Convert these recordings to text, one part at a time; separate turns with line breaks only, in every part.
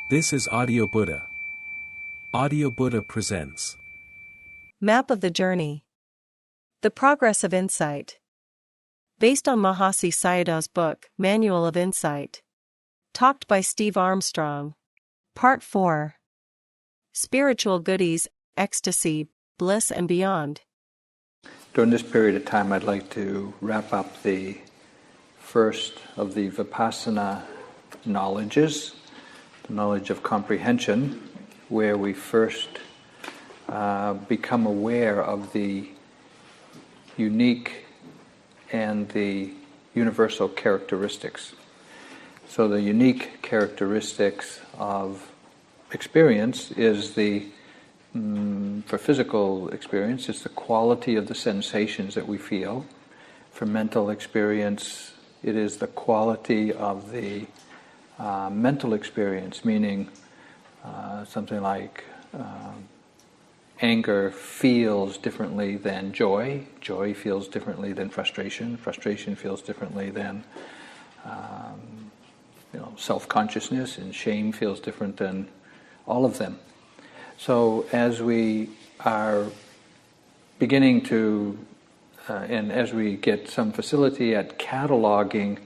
This is AudioBuddha. AudioBuddha presents
Map of the Journey. The Progress of Insight. Based on Mahasi Sayadaw's book, Manual of Insight. Talked by Steve Armstrong. Part 4. Spiritual Goodies, Ecstasy, Bliss and Beyond.
During this period of time, I'd like to wrap up the first of the Vipassana knowledges, the knowledge of comprehension, where we first become aware of the unique and the universal characteristics. So the unique characteristics of experience is for physical experience, it's the quality of the sensations that we feel. For mental experience, it is the quality of the mental experience, meaning something like anger feels differently than joy, joy feels differently than frustration, frustration feels differently than self-consciousness, and shame feels different than all of them. So as we are beginning to, and as we get some facility at cataloging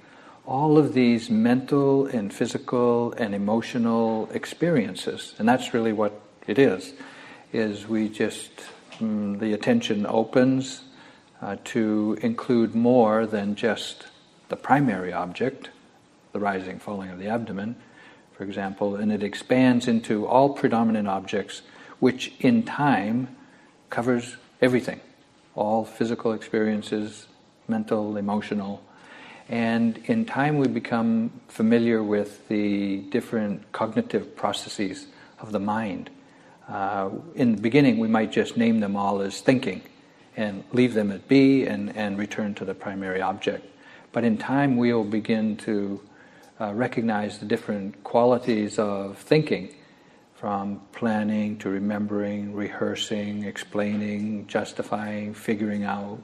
all of these mental and physical and emotional experiences, and that's really what it is we just, the attention opens to include more than just the primary object, the rising, falling of the abdomen, for example, and it expands into all predominant objects, which in time covers everything, all physical experiences, mental, emotional, and in time we become familiar with the different cognitive processes of the mind. In the beginning we might just name them all as thinking and leave them at be and return to the primary object. But in time we'll begin to recognize the different qualities of thinking, from planning to remembering, rehearsing, explaining, justifying, figuring out,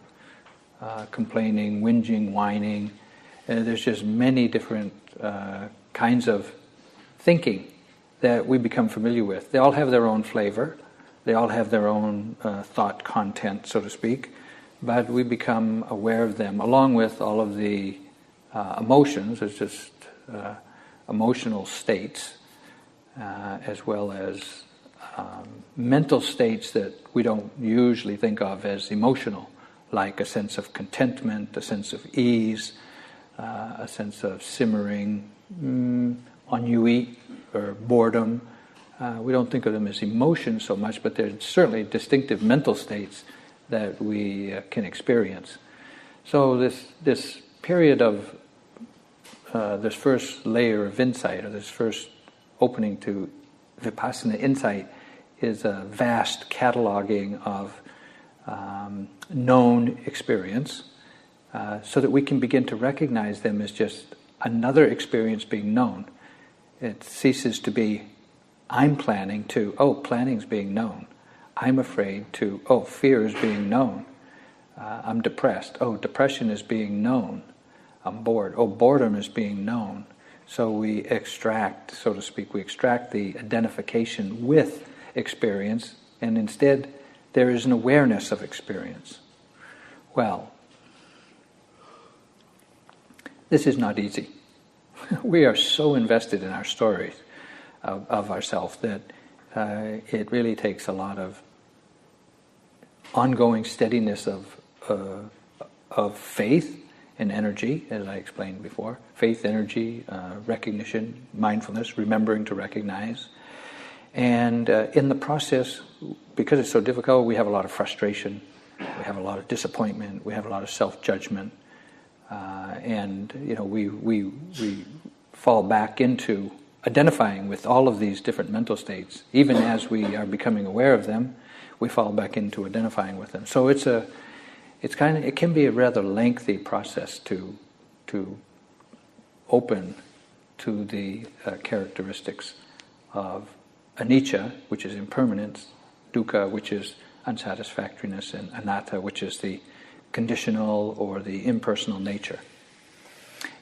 complaining, whinging, whining. There's just many different kinds of thinking that we become familiar with. They all have their own flavor, they all have their own thought content, so to speak, but we become aware of them along with all of the emotions. It's just emotional states, as well as mental states that we don't usually think of as emotional, like a sense of contentment, a sense of ease, a sense of simmering, ennui or boredom. We don't think of them as emotions so much, but they're certainly distinctive mental states that we can experience. So this period of this first layer of insight, or this first opening to Vipassana insight, is a vast cataloging of known experience, so that we can begin to recognize them as just another experience being known. It ceases to be, I'm planning, to, oh, planning's being known. I'm afraid, to, oh, fear is being known. I'm depressed, oh, depression is being known. I'm bored, oh, boredom is being known. So we extract, so to speak, we extract the identification with experience, and instead there is an awareness of experience. Well, this is not easy. We are so invested in our stories of ourselves that it really takes a lot of ongoing steadiness of faith and energy, as I explained before. Faith, energy, recognition, mindfulness, remembering to recognize. And in the process, because it's so difficult, we have a lot of frustration, we have a lot of disappointment, we have a lot of self-judgment. And we fall back into identifying with all of these different mental states. Even as we are becoming aware of them, we fall back into identifying with them. So it can be a rather lengthy process to open to the characteristics of anicca, which is impermanence, dukkha, which is unsatisfactoriness, and anatta, which is the conditional or the impersonal nature.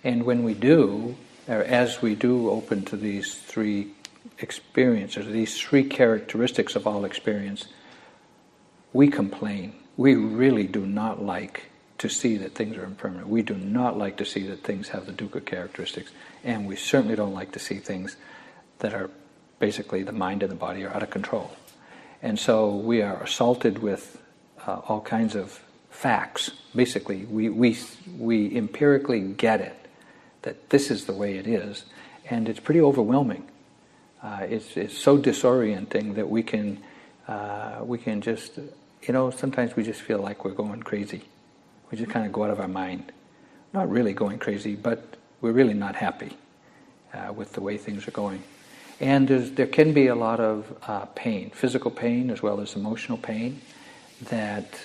And when we do, or as we do open to these three experience, or these three characteristics of all experience, we complain. We really do not like to see that things are impermanent. We do not like to see that things have the dukkha characteristics, and we certainly don't like to see things that are basically the mind and the body are out of control. And so we are assaulted with all kinds of facts. Basically, we empirically get it, that this is the way it is, and it's pretty overwhelming. It's so disorienting that we can just, sometimes we just feel like we're going crazy. We just kind of go out of our mind. Not really going crazy, but we're really not happy with the way things are going. And there can be a lot of pain, physical pain as well as emotional pain, that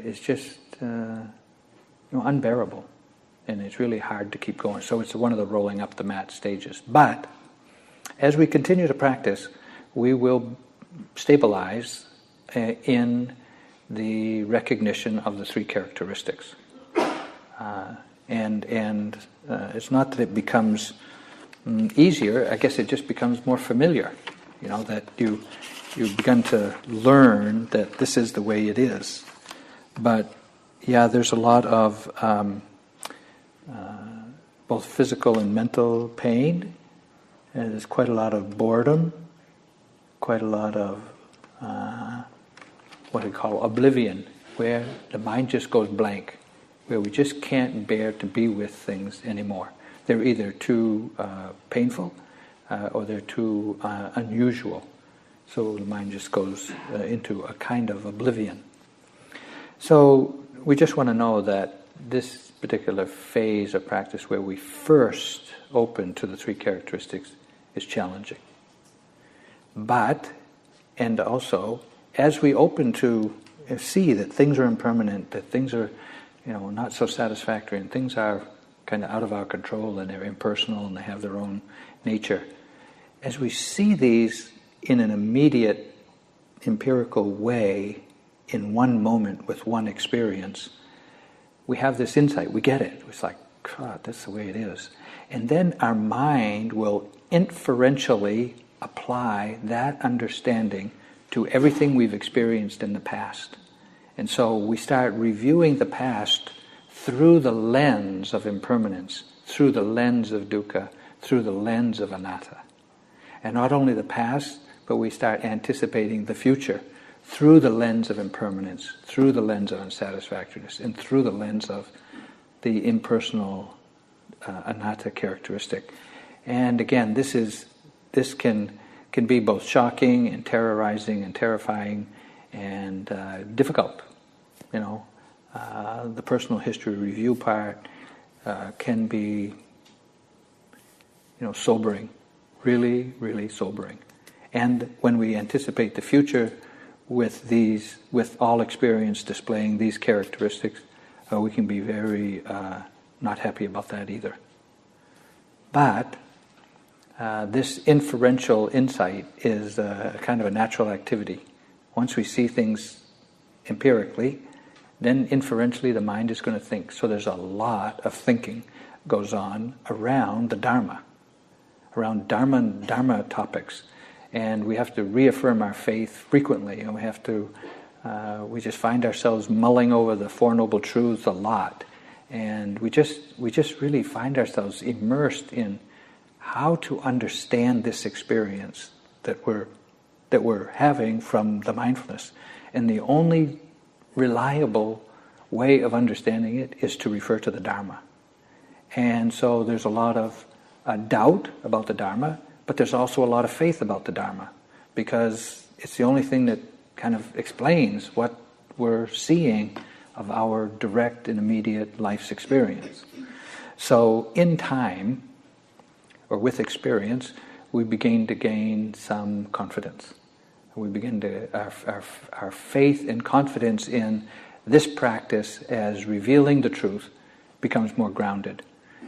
is just unbearable, and it's really hard to keep going. So it's one of the rolling up the mat stages. But as we continue to practice, we will stabilize in the recognition of the three characteristics. And it's not that it becomes easier, I guess it just becomes more familiar, that you've begun to learn that this is the way it is. But yeah, there's a lot of both physical and mental pain, and there's quite a lot of boredom, quite a lot of what we call oblivion, where the mind just goes blank, where we just can't bear to be with things anymore. They're either too painful or they're too unusual. So the mind just goes into a kind of oblivion. So we just want to know that this particular phase of practice where we first open to the three characteristics is challenging. But, and also, as we open to see that things are impermanent, that things are not so satisfactory, and things are kind of out of our control, and they're impersonal, and they have their own nature. As we see these in an immediate, empirical way, in one moment with one experience, we have this insight, we get it. It's like, God, that's the way it is. And then our mind will inferentially apply that understanding to everything we've experienced in the past. And so we start reviewing the past through the lens of impermanence, through the lens of dukkha, through the lens of anatta. And not only the past, but we start anticipating the future through the lens of impermanence, through the lens of unsatisfactoriness, and through the lens of the impersonal anatta characteristic. And again, this can be both shocking and terrorizing and terrifying and difficult. The personal history review part can be, sobering, really, really sobering. And when we anticipate the future with all experience displaying these characteristics, we can be very not happy about that either. But this inferential insight is kind of a natural activity. Once we see things empirically, then inferentially the mind is going to think. So there's a lot of thinking goes on around the Dharma, around Dharma topics. And we have to reaffirm our faith frequently, and we just find ourselves mulling over the Four Noble Truths a lot. And we just really find ourselves immersed in how to understand this experience that we're having from the mindfulness. And the only reliable way of understanding it is to refer to the Dharma. And so there's a lot of doubt about the Dharma, but there's also a lot of faith about the Dharma, because it's the only thing that kind of explains what we're seeing of our direct and immediate life's experience. So in time, or with experience, we begin to gain some confidence. We begin to, our faith and confidence in this practice as revealing the truth becomes more grounded.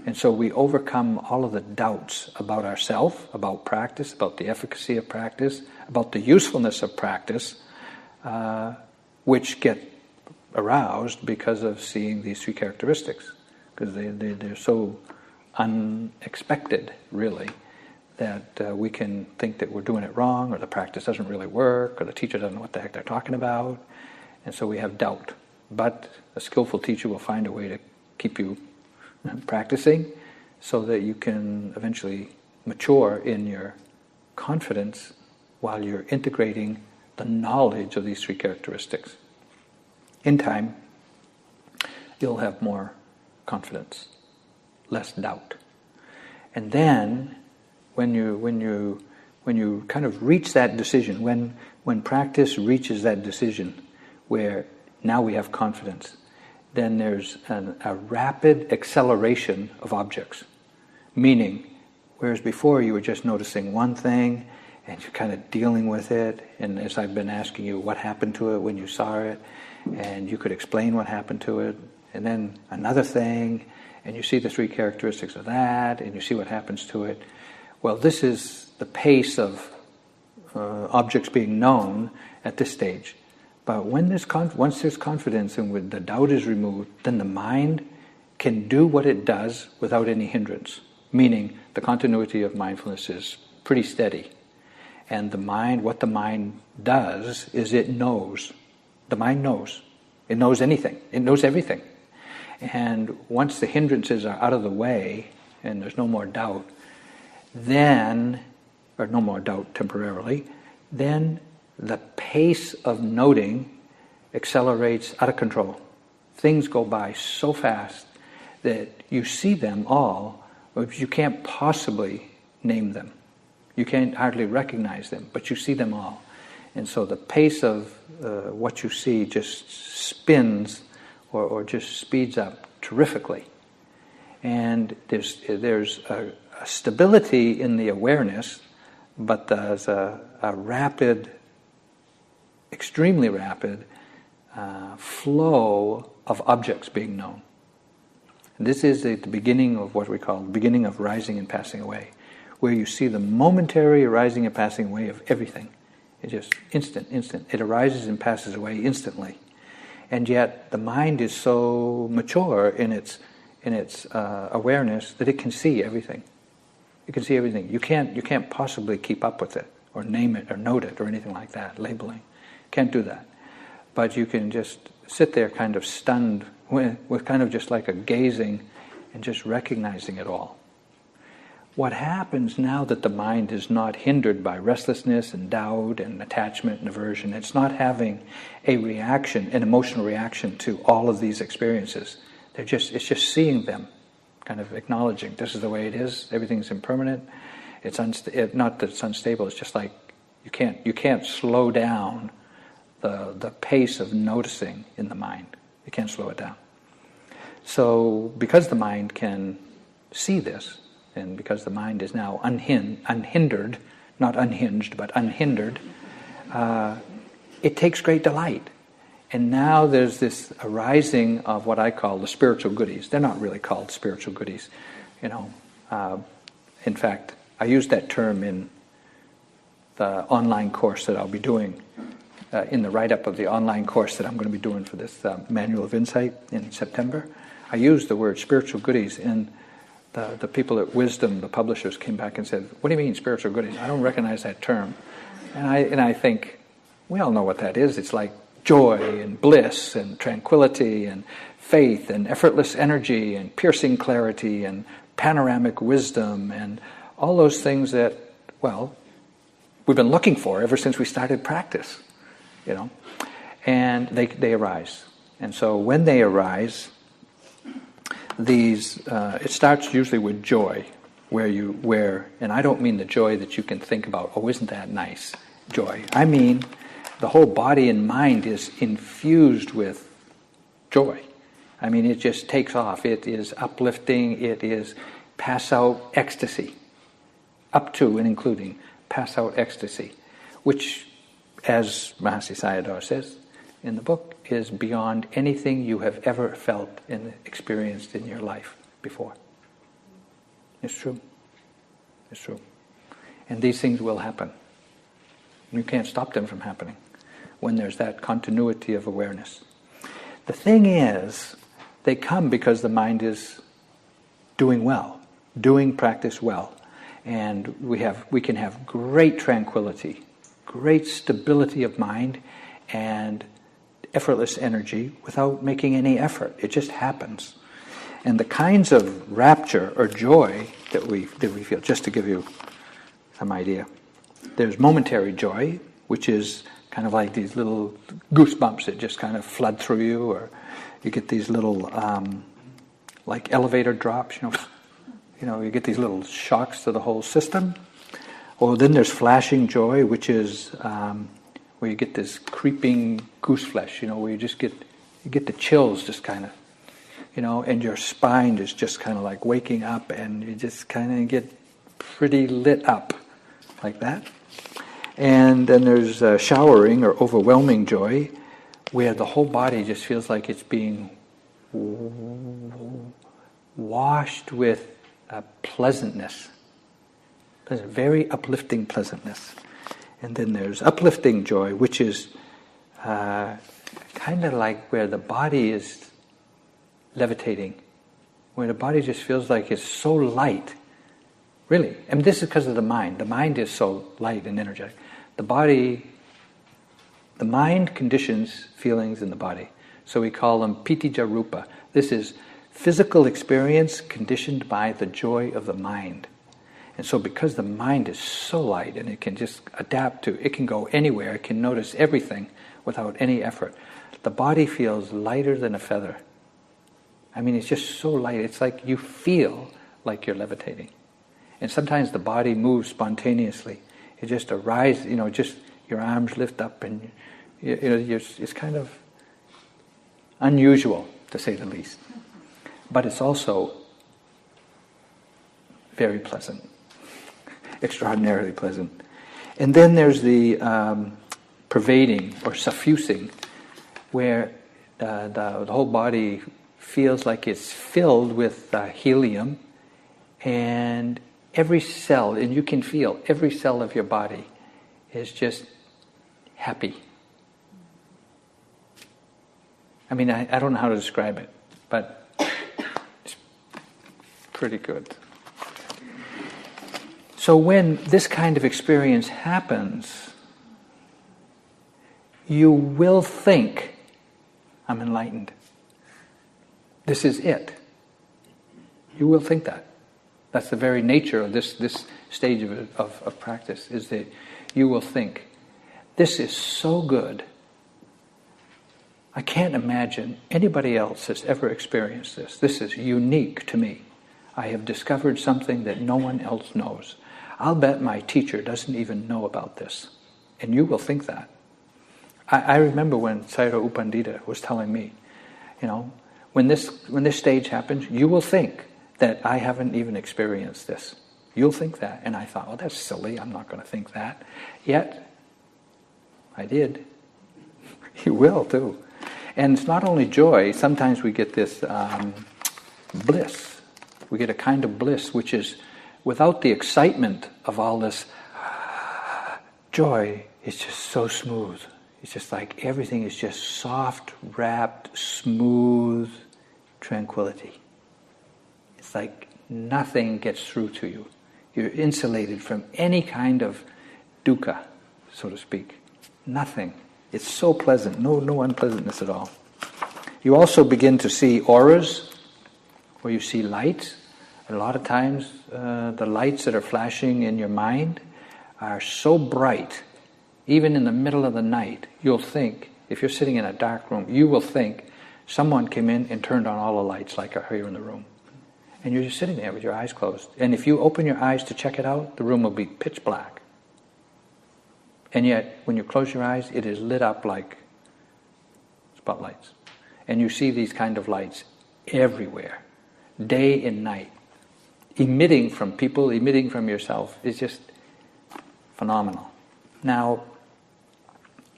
And so we overcome all of the doubts about ourselves, about practice, about the efficacy of practice, about the usefulness of practice, which get aroused because of seeing these three characteristics, because they're so unexpected, really, that we can think that we're doing it wrong, or the practice doesn't really work, or the teacher doesn't know what the heck they're talking about, and so we have doubt. But a skillful teacher will find a way to keep you practicing so that you can eventually mature in your confidence while you're integrating the knowledge of these three characteristics. In time, you'll have more confidence, less doubt. And then, when you kind of reach that decision, when practice reaches that decision where now we have confidence, then there's a rapid acceleration of objects. Meaning, whereas before you were just noticing one thing and you're kind of dealing with it, and as I've been asking you what happened to it when you saw it, and you could explain what happened to it, and then another thing, and you see the three characteristics of that, and you see what happens to it. Well, this is the pace of objects being known at this stage. But once there's confidence and when the doubt is removed, then the mind can do what it does without any hindrance. Meaning, the continuity of mindfulness is pretty steady. And the mind, what the mind does is it knows. The mind knows. It knows anything. It knows everything. And once the hindrances are out of the way and there's no more doubt, then, or no more doubt temporarily, then the pace of noting accelerates out of control. Things go by so fast that you see them all, but you can't possibly name them. You can't hardly recognize them, but you see them all. And so the pace of what you see just spins or just speeds up terrifically. And there's a stability in the awareness, but there's a rapid, extremely rapid flow of objects being known. And this is at the beginning of what we call the beginning of rising and passing away, where you see the momentary arising and passing away of everything. It's just instant. It arises and passes away instantly. And yet the mind is so mature in its awareness that it can see everything. It can see everything. You can't possibly keep up with it, or name it, or note it, or anything like that, labeling. Can't do that. But you can just sit there kind of stunned, with kind of just like a gazing and just recognizing it all. What happens now that the mind is not hindered by restlessness and doubt and attachment and aversion, it's not having a reaction, an emotional reaction to all of these experiences. It's just seeing them, kind of acknowledging this is the way it is, everything's impermanent. It's not that it's unstable, it's just like you can't slow down the pace of noticing in the mind. You can't slow it down. So because the mind can see this, and because the mind is now unhindered, not unhinged, but unhindered, it takes great delight. And now there's this arising of what I call the spiritual goodies. They're not really called spiritual goodies, In fact, I used that term in the online course that I'll be doing, in the write-up of the online course that I'm going to be doing for this Manual of Insight in September. I used the word spiritual goodies, and the people at Wisdom, the publishers, came back and said, "What do you mean spiritual goodies? I don't recognize that term." And I think, we all know what that is. It's like joy and bliss and tranquility and faith and effortless energy and piercing clarity and panoramic wisdom and all those things that, well, we've been looking for ever since we started practice, And they arise. And so when they arise, it starts usually with joy, and I don't mean the joy that you can think about, oh, isn't that nice, joy. I mean, the whole body and mind is infused with joy. I mean, it just takes off. It is uplifting. It is pass-out ecstasy, up to and including pass-out ecstasy, which, as Mahasi Sayadaw says in the book, is beyond anything you have ever felt and experienced in your life before. It's true. It's true. And these things will happen. You can't stop them from happening when there's that continuity of awareness. The thing is, they come because the mind is doing well, doing practice well. and we can have great tranquility, great stability of mind, and effortless energy without making any effort. It just happens. And the kinds of rapture or joy that we feel, just to give you some idea, there's momentary joy, which is kind of like these little goosebumps that just kind of flood through you, or you get these little like elevator drops, you get these little shocks to the whole system. Or then there's flashing joy, which is where you get this creeping goose flesh, where you get the chills just kind of, and your spine is just kind of like waking up, and you just kind of get pretty lit up like that. And then there's showering or overwhelming joy, where the whole body just feels like it's being washed with pleasantness, very uplifting pleasantness. And then there's uplifting joy, which is kind of like where the body is levitating, where the body just feels like it's so light. Really, this is because of the mind. The mind is so light and energetic. The mind conditions feelings in the body. So we call them pitija rupa. This is physical experience conditioned by the joy of the mind. And so because the mind is so light and it can just adapt to, it can go anywhere, it can notice everything without any effort, the body feels lighter than a feather. It's just so light. It's like you feel like you're levitating. And sometimes the body moves spontaneously. It just arises, just your arms lift up, and it's kind of unusual, to say the least. But it's also very pleasant, extraordinarily pleasant. And then there's the pervading or suffusing, where the whole body feels like it's filled with helium, and every cell, and you can feel every cell of your body is just happy. I don't know how to describe it, but it's pretty good. So when this kind of experience happens, you will think, I'm enlightened. This is it. You will think that. That's the very nature of this stage of practice, is that you will think, this is so good. I can't imagine anybody else has ever experienced this. This is unique to me. I have discovered something that no one else knows. I'll bet my teacher doesn't even know about this. And you will think that. I remember when Sayadaw U Pandita was telling me, when this stage happens, you will think that I haven't even experienced this. You'll think that. And I thought, well, that's silly. I'm not going to think that. Yet, I did. You will too. And it's not only joy. Sometimes we get this bliss. We get a kind of bliss which is without the excitement of all this joy. It's just so smooth. It's just like everything is just soft, wrapped, smooth tranquility. It's like nothing gets through to you. You're insulated from any kind of dukkha, so to speak. Nothing. It's so pleasant. No unpleasantness at all. You also begin to see auras, where you see lights. A lot of times, the lights that are flashing in your mind are so bright, even in the middle of the night, you'll think, if you're sitting in a dark room, you will think someone came in and turned on all the lights like are here in the room. And you're just sitting there with your eyes closed. And if you open your eyes to check it out, the room will be pitch black. And yet, when you close your eyes, it is lit up like spotlights. And you see these kind of lights everywhere, day and night, emitting from people, emitting from yourself. It's just phenomenal. Now,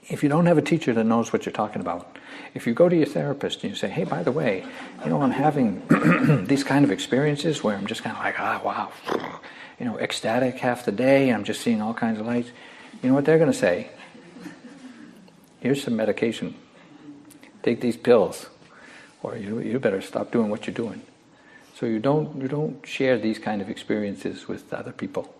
if you don't have a teacher that knows what you're talking about, if you go to your therapist and you say, hey, by the way, I'm having these kind of experiences where I'm just kind of like, wow, ecstatic half the day, and I'm just seeing all kinds of lights. You know what they're going to say? Here's some medication. Take these pills, or you better stop doing what you're doing. So you don't share these kind of experiences with other people.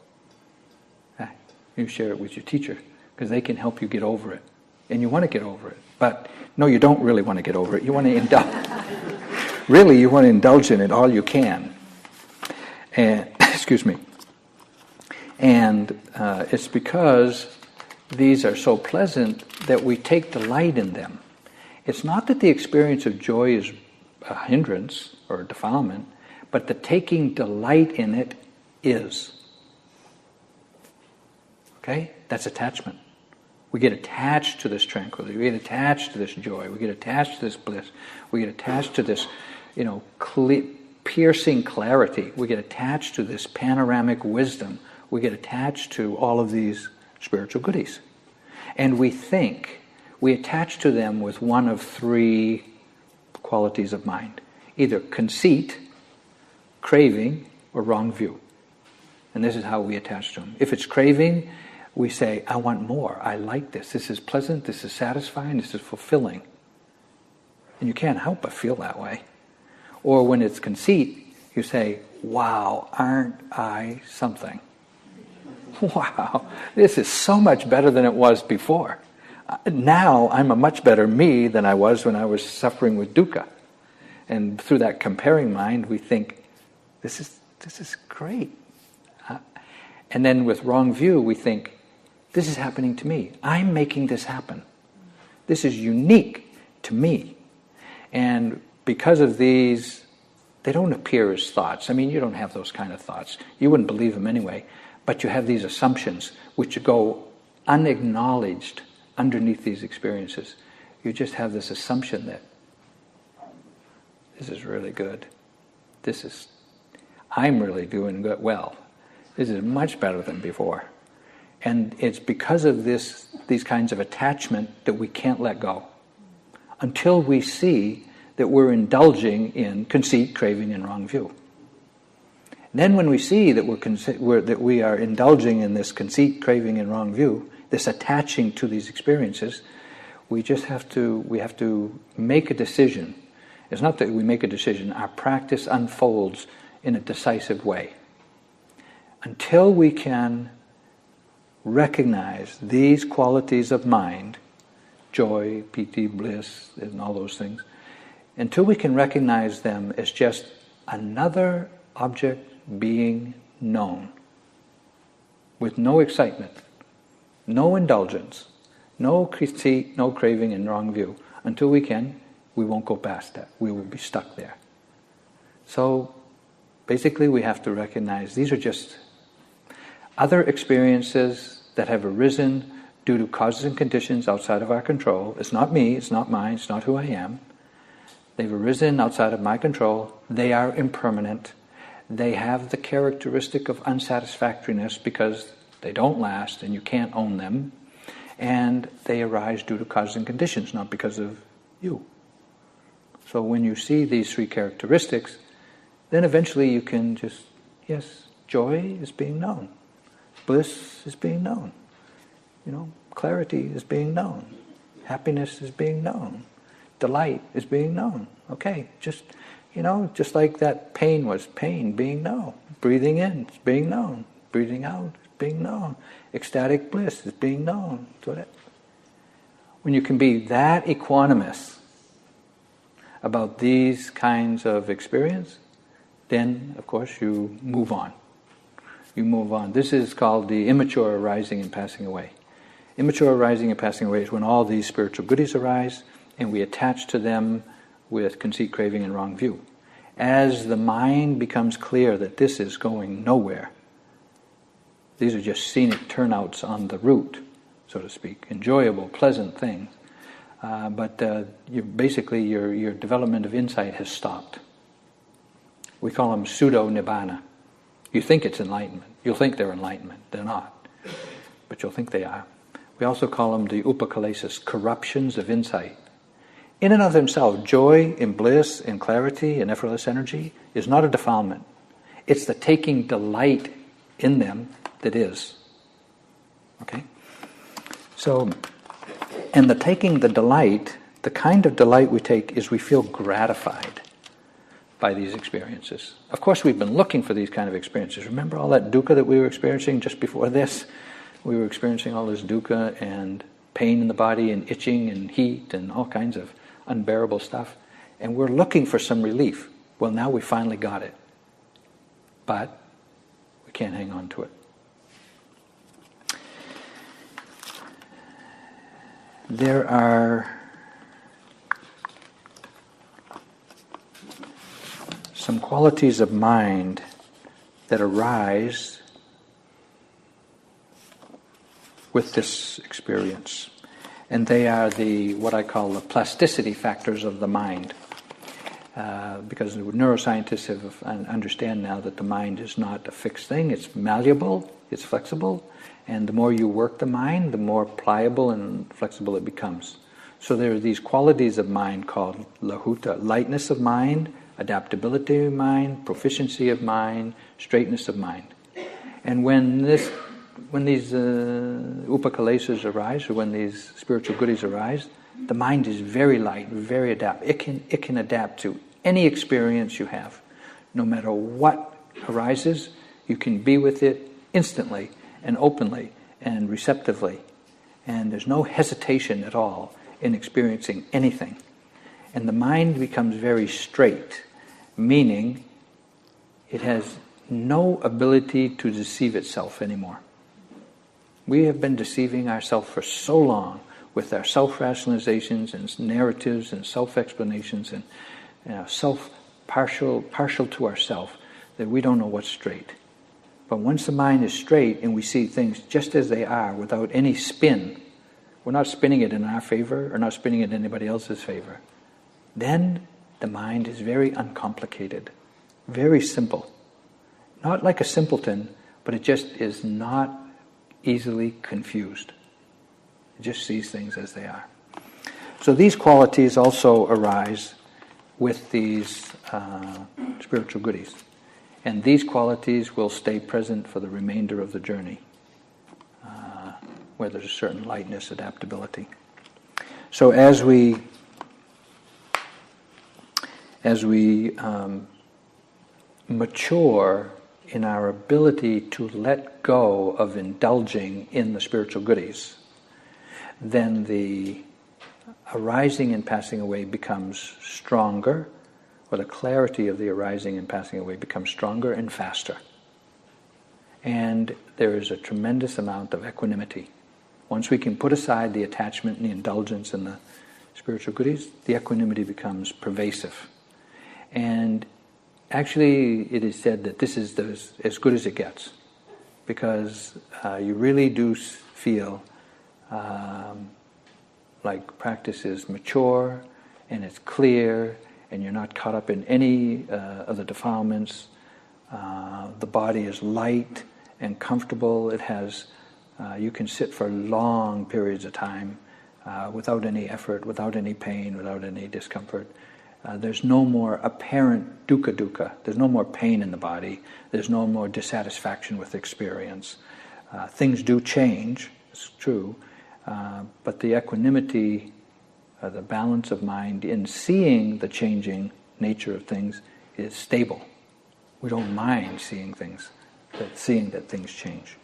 You share it with your teacher, because they can help you get over it. And you want to get over it. But no, you don't really want to get over it. You want to indulge. Really, you want to indulge in it all you can. And excuse me. And it's because these are so pleasant that we take delight in them. It's not that the experience of joy is a hindrance or a defilement, but the taking delight in it is. Okay? That's attachment. We get attached to this tranquility. We get attached to this joy. We get attached to this bliss. We get attached to this, piercing clarity. We get attached to this panoramic wisdom. We get attached to all of these spiritual goodies. And we attach to them with one of three qualities of mind. Either conceit, craving, or wrong view. And this is how we attach to them. If it's craving, we say, I want more. I like this. This is pleasant. This is satisfying. This is fulfilling. And you can't help but feel that way. Or when it's conceit, you say, wow, aren't I something? Wow, this is so much better than it was before. Now I'm a much better me than I was when I was suffering with dukkha. And through that comparing mind, we think, this is great. And then with wrong view, we think, this is happening to me. I'm making this happen. This is unique to me. And because of these, they don't appear as thoughts. I mean, you don't have those kind of thoughts. You wouldn't believe them anyway. But you have these assumptions which go unacknowledged underneath these experiences. You just have this assumption that this is really good. I'm really doing good, well. This is much better than before. And it's because of these kinds of attachment that we can't let go. Until we see that we're indulging in conceit, craving, and wrong view. Then when we see that that we are indulging in this conceit, craving, and wrong view, this attaching to these experiences, we have to make a decision. It's not that we make a decision, our practice unfolds in a decisive way. Until we can recognize these qualities of mind, joy, piti, bliss, and all those things, until we can recognize them as just another object being known, with no excitement, no indulgence, no conceit, no craving, and wrong view. Until we won't go past that. We will be stuck there. So basically we have to recognize these are just other experiences that have arisen due to causes and conditions outside of our control. It's not me, it's not mine, it's not who I am. They've arisen outside of my control. They are impermanent. They have the characteristic of unsatisfactoriness because they don't last and you can't own them. And they arise due to causes and conditions, not because of you. So when you see these three characteristics, then eventually you can just, yes, joy is being known. Bliss is being known. Clarity is being known. Happiness is being known. Delight is being known. Okay, just like that pain was pain being known. Breathing in is being known. Breathing out is being known. Ecstatic bliss is being known. So when you can be that equanimous about these kinds of experience, then, of course, you move on. You move on. This is called the immature arising and passing away. Immature arising and passing away is when all these spiritual goodies arise and we attach to them with conceit, craving, and wrong view. As the mind becomes clear that this is going nowhere, these are just scenic turnouts on the route, so to speak, enjoyable, pleasant things. But your development of insight has stopped. We call them pseudo-nibbana. You think it's enlightenment. You'll think they're enlightenment. They're not. But you'll think they are. We also call them the upakalesis, corruptions of insight. In and of themselves, joy and bliss and clarity and effortless energy is not a defilement. It's the taking delight in them that is. Okay? So, and the taking the delight, the kind of delight we take is we feel gratified by these experiences. Of course, we've been looking for these kind of experiences. Remember all that dukkha that we were experiencing just before this? we were experiencing all this dukkha and pain in the body and itching and heat and all kinds of unbearable stuff. And we're looking for some relief. Well, now we finally got it. But we can't hang on to it. There are some qualities of mind that arise with this experience. And they are what I call the plasticity factors of the mind. Because neuroscientists understand now that the mind is not a fixed thing, it's malleable, it's flexible, and the more you work the mind, the more pliable and flexible it becomes. So there are these qualities of mind called lahuta, lightness of mind, adaptability of mind, proficiency of mind, straightness of mind. And when these upakalesas arise, or when these spiritual goodies arise, the mind is very light, very adapt. It can adapt to any experience you have. No matter what arises, you can be with it instantly and openly and receptively. And there's no hesitation at all in experiencing anything. And the mind becomes very straight, meaning it has no ability to deceive itself anymore. We have been deceiving ourselves for so long with our self-rationalizations and narratives and self-explanations and partial to ourself, that we don't know what's straight. But once the mind is straight and we see things just as they are without any spin, we're not spinning it in our favor or not spinning it in anybody else's favor, then the mind is very uncomplicated, very simple. Not like a simpleton, but it just is not easily confused. It just sees things as they are. So these qualities also arise with these spiritual goodies. And these qualities will stay present for the remainder of the journey, where there's a certain lightness, adaptability. So as we mature in our ability to let go of indulging in the spiritual goodies, then the arising and passing away becomes stronger, or the clarity of the arising and passing away becomes stronger and faster. And there is a tremendous amount of equanimity. Once we can put aside the attachment and the indulgence in the spiritual goodies, the equanimity becomes pervasive. And actually, it is said that this is as good as it gets, because you really do feel like practice is mature and it's clear, and you're not caught up in any of the defilements. The body is light and comfortable. It has you can sit for long periods of time without any effort, without any pain, without any discomfort. There's no more apparent dukkha. There's no more pain in the body. There's no more dissatisfaction with experience. Things do change, it's true, but the equanimity, the balance of mind in seeing the changing nature of things is stable. We don't mind seeing things, but seeing that things change.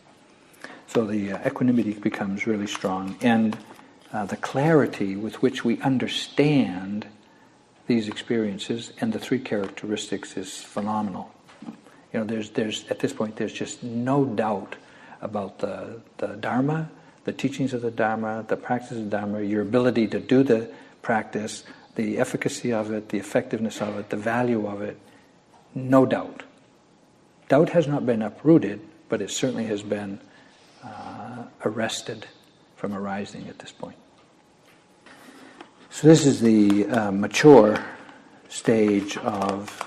So the equanimity becomes really strong, and the clarity with which we understand these experiences and the three characteristics is phenomenal. You know, there's at this point there's just no doubt about the Dharma, the teachings of the Dharma, the practice of the Dharma, your ability to do the practice, the efficacy of it, the effectiveness of it, the value of it. No doubt. Doubt has not been uprooted, but it certainly has been arrested from arising at this point. So this is the mature stage of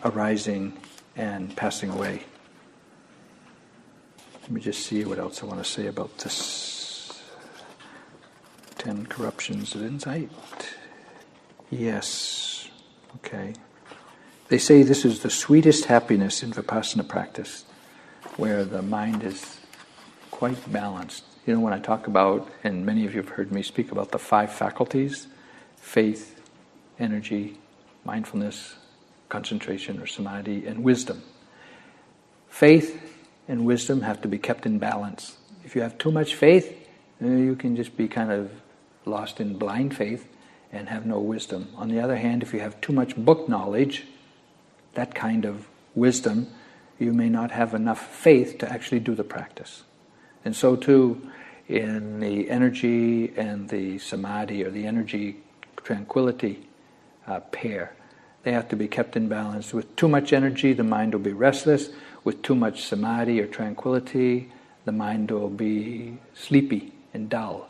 arising and passing away. Let me just see what else I want to say about this. 10 corruptions of insight. Yes. Okay. They say this is the sweetest happiness in Vipassana practice, where the mind is quite balanced. You know, when I talk about, and many of you have heard me speak about the 5 faculties, faith, energy, mindfulness, concentration or samadhi, and wisdom. Faith and wisdom have to be kept in balance. If you have too much faith, you can just be kind of lost in blind faith and have no wisdom. On the other hand, if you have too much book knowledge, that kind of wisdom, you may not have enough faith to actually do the practice. And so too, in the energy and the samadhi, or the energy tranquility pair, they have to be kept in balance. With too much energy, the mind will be restless. With too much samadhi or tranquility, the mind will be sleepy and dull.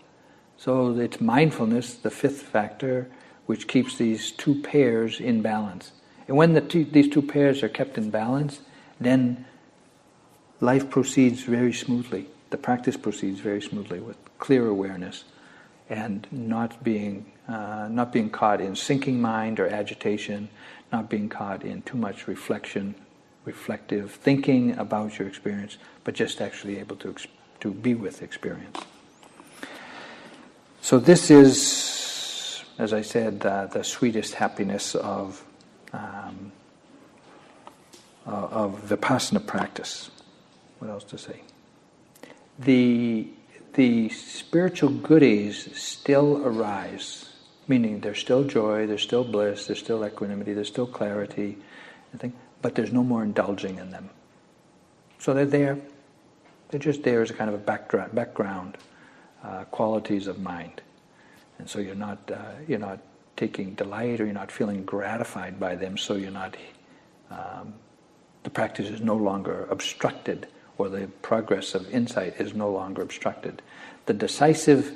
So it's mindfulness, the fifth factor, which keeps these two pairs in balance. And when these two pairs are kept in balance, then life proceeds very smoothly. The practice proceeds very smoothly with clear awareness and not being caught in sinking mind or agitation, not being caught in too much reflective thinking about your experience, but just actually able to be with experience. So this is, as I said, the sweetest happiness of Vipassana practice. What else to say? The spiritual goodies still arise, meaning there's still joy, there's still bliss, there's still equanimity, there's still clarity, but there's no more indulging in them. So they're there. They're just there as a kind of a background qualities of mind, and so you're not taking delight, or you're not feeling gratified by them. So you're not. The practice is no longer obstructed, or the progress of insight is no longer obstructed. The decisive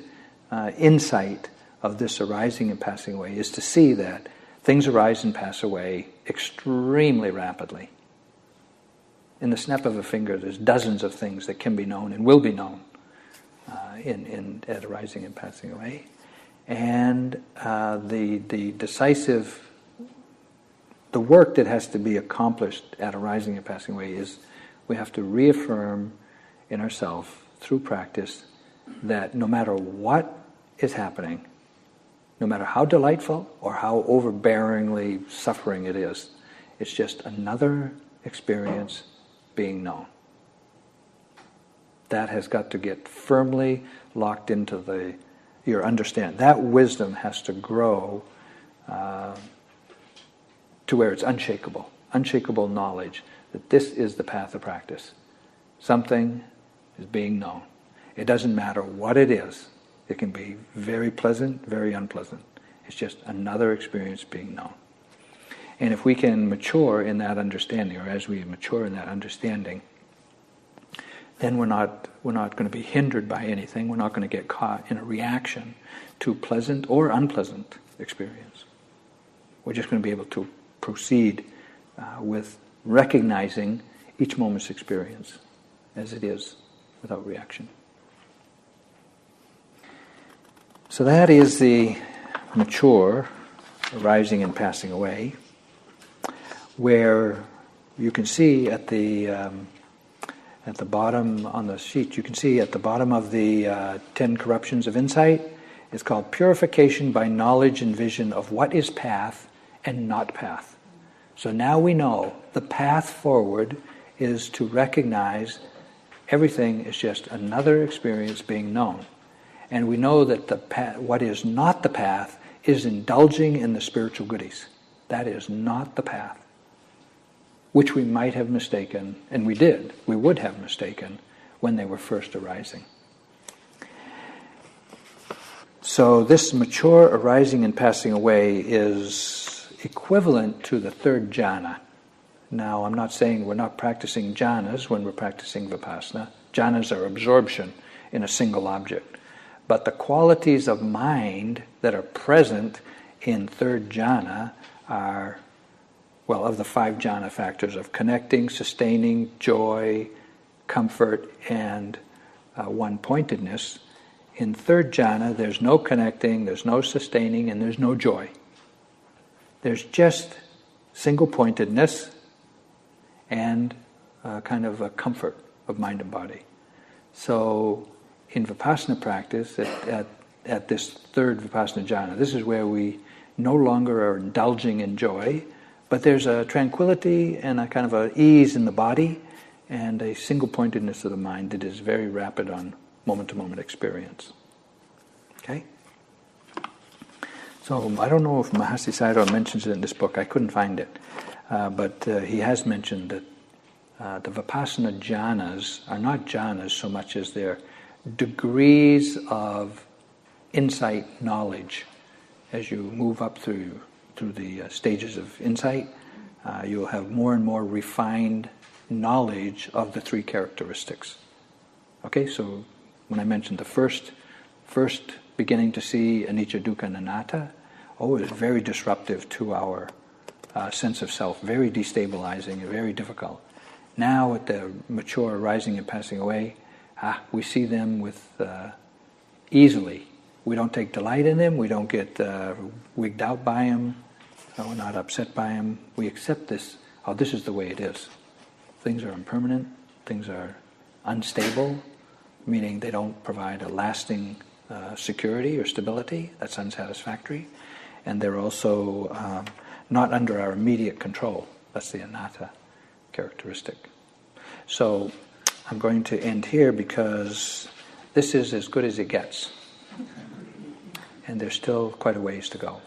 insight of this arising and passing away is to see that things arise and pass away extremely rapidly. In the snap of a finger, there's dozens of things that can be known and will be known at arising and passing away. And the decisive, the work that has to be accomplished at arising and passing away is we have to reaffirm in ourselves through practice that no matter what is happening, no matter how delightful or how overbearingly suffering it is, it's just another experience being known. That has got to get firmly locked into your understanding. That wisdom has to grow to where it's unshakable knowledge that this is the path of practice. Something is being known. It doesn't matter what it is. It can be very pleasant, very unpleasant. It's just another experience being known. And if we can mature in that understanding, or as we mature in that understanding, then we're not going to be hindered by anything. We're not going to get caught in a reaction to pleasant or unpleasant experience. We're just going to be able to proceed with recognizing each moment's experience as it is, without reaction. So that is the mature arising and passing away, where you can see at the bottom on the sheet, you can see at the bottom of the 10 corruptions of insight, it's called purification by knowledge and vision of what is path and not path. So now we know the path forward is to recognize everything is just another experience being known. And we know that the path, what is not the path, is indulging in the spiritual goodies. That is not the path, which we might have mistaken, and we would have mistaken when they were first arising. So this mature arising and passing away is equivalent to the third jhana. Now, I'm not saying we're not practicing jhanas when we're practicing Vipassana. Jhanas are absorption in a single object. But the qualities of mind that are present in third jhana are, well, of the 5 jhana factors of connecting, sustaining, joy, comfort, and one-pointedness. In third jhana, there's no connecting, there's no sustaining, and there's no joy. There's just single-pointedness and kind of a comfort of mind and body. So in Vipassana practice, at this third Vipassana jhana, this is where we no longer are indulging in joy, but there's a tranquility and a kind of an ease in the body and a single-pointedness of the mind that is very rapid on moment-to-moment experience. Okay? So I don't know if Mahasi Sayadaw mentions it in this book. I couldn't find it. But he has mentioned that the Vipassana jhanas are not jhanas so much as they're degrees of insight knowledge. As you move up through the stages of insight, you'll have more and more refined knowledge of the three characteristics. Okay, so when I mentioned the first beginning to see anicca, dukkha, and anatta, it's very disruptive to our sense of self, very destabilizing and very difficult. Now at the mature arising and passing away, we see them with easily. We don't take delight in them, we don't get wigged out by them, we're not upset by them. We accept this, this is the way it is. Things are impermanent, things are unstable, meaning they don't provide a lasting security or stability. That's unsatisfactory. And they're also not under our immediate control. That's the anatta characteristic. So I'm going to end here because this is as good as it gets. And there's still quite a ways to go.